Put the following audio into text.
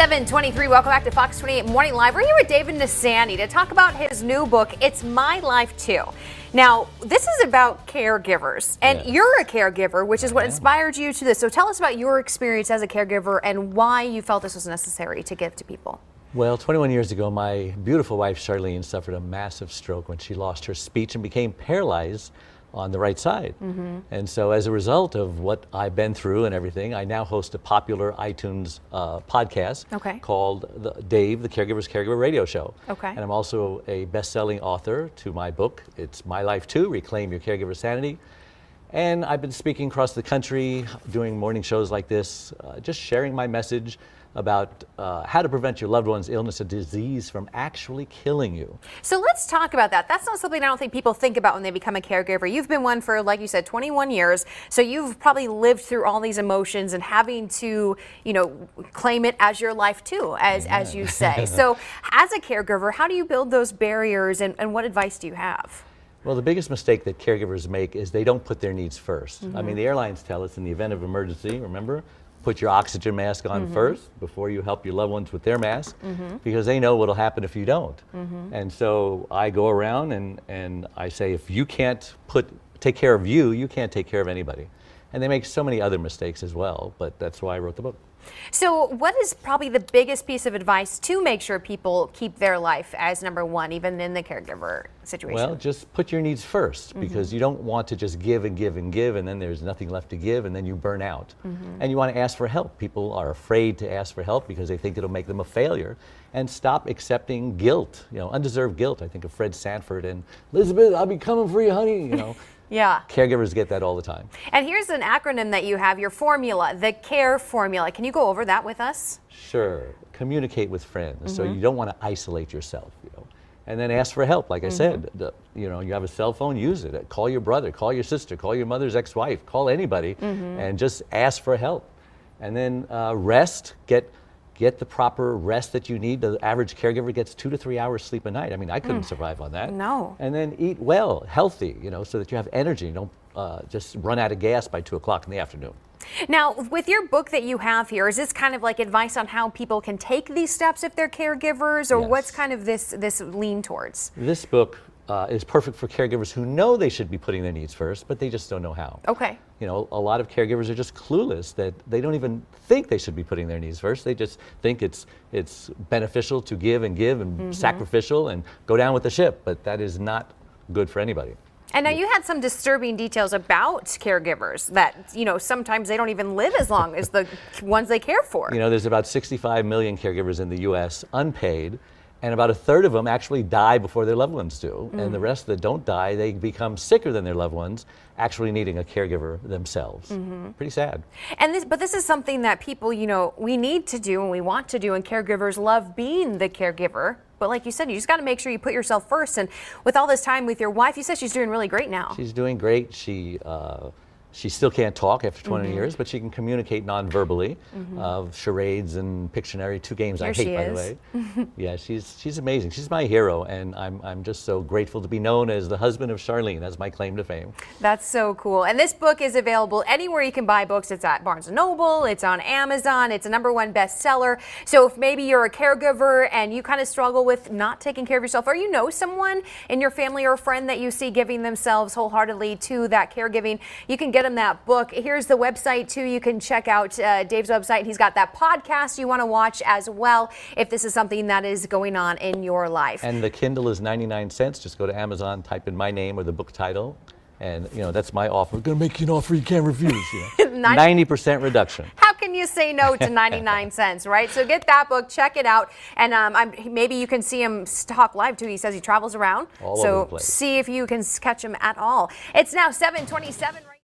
7:23. Welcome back to Fox 28 Morning Live. We're here with David Nassaney to talk about his new book, It's My Life Too. Now, this is about caregivers, and you're a caregiver, which is what inspired you to this. So tell us about your experience as a caregiver and why you felt this was necessary to give to people. Well, 21 years ago, my beautiful wife, Charlene, suffered a massive stroke when she lost her speech and became paralyzed on the right side. And so as a result of what I've been through and everything, I now host a popular iTunes podcast called Dave, the Caregiver's Caregiver Radio Show. And I'm also a best-selling author to my book, It's My Life Too, Reclaim Your Caregiver Sanity. And I've been speaking across the country, doing morning shows like this, just sharing my message about how to prevent your loved one's illness or disease from actually killing you. So let's talk about that. That's not something I don't think people think about when they become a caregiver. You've been one for, like you said, 21 years. So you've probably lived through all these emotions and having to, you know, claim it as your life too, as you say. So as a caregiver, how do you build those barriers and what advice do you have? Well, the biggest mistake that caregivers make is they don't put their needs first. I mean, the airlines tell us in the event of emergency, remember, put your oxygen mask on first before you help your loved ones with their mask, because they know what'll happen if you don't. And so I go around and I say, if you can't take care of you, you can't take care of anybody. And they make so many other mistakes as well, but that's why I wrote the book. So what is probably the biggest piece of advice to make sure people keep their life as number one, even in the caregiver situation? Well, just put your needs first, because you don't want to just give and give and give, and then there's nothing left to give, and then you burn out. And you want to ask for help. People are afraid to ask for help because they think it'll make them a failure. And stop accepting guilt, you know, undeserved guilt. I think of Fred Sanford and Elizabeth, I'll be coming for you, honey, you know. Caregivers get that all the time. And here's an acronym that you have, your formula, the CARE formula. Can you go over that with us? Sure. Communicate with friends. So you don't want to isolate yourself, you know. And then ask for help. Like I said, you know, you have a cell phone, use it. Call your brother, call your sister, call your mother's ex-wife, call anybody, and just ask for help. And then rest, get the proper rest that you need. The average caregiver gets 2 to 3 hours sleep a night. I mean, I couldn't survive on that. No. And then eat well, healthy, you know, so that you have energy. You don't just run out of gas by 2 o'clock in the afternoon. Now, with your book that you have here, is this kind of like advice on how people can take these steps if they're caregivers, or what's kind of this lean towards? This book is perfect for caregivers who know they should be putting their needs first, but they just don't know how. You know, a lot of caregivers are just clueless that they don't even think they should be putting their needs first. They just think it's beneficial to give and sacrificial and go down with the ship, but that is not good for anybody. And now you had some disturbing details about caregivers that, you know, sometimes they don't even live as long as the ones they care for. You know, there's about 65 million caregivers in the U.S. unpaid, and about a third of them actually die before their loved ones do. And the rest that don't die, they become sicker than their loved ones, actually needing a caregiver themselves. Pretty sad. And but this is something that people, you know, we need to do and we want to do, and caregivers love being the caregiver. But like you said, you just got to make sure you put yourself first. And with all this time with your wife, you said she's doing really great now. She's doing great. She still can't talk after 20 years, but she can communicate non-verbally, charades and Pictionary, 2 games I hate, by the way. Yeah, she's amazing. She's my hero, and I'm just so grateful to be known as the husband of Charlene. That's my claim to fame. That's so cool. And this book is available anywhere you can buy books. It's at Barnes & Noble, it's on Amazon, it's a #1 bestseller. So if maybe you're a caregiver and you kind of struggle with not taking care of yourself, or you know someone in your family or a friend that you see giving themselves wholeheartedly to that caregiving, you can get them that book. Here's the website too. You can check out Dave's website. He's got that podcast you want to watch as well if this is something that is going on in your life. And the Kindle is 99 cents. Just go to Amazon, type in my name or the book title, and you know, that's my offer. We're gonna make you an offer you can't refuse. You know? 90% reduction. How can you say no to 99 cents, right? So get that book, check it out, and maybe you can see him talk live too. He says he travels around, all over the place. See if you can catch him at all. It's now 7:27.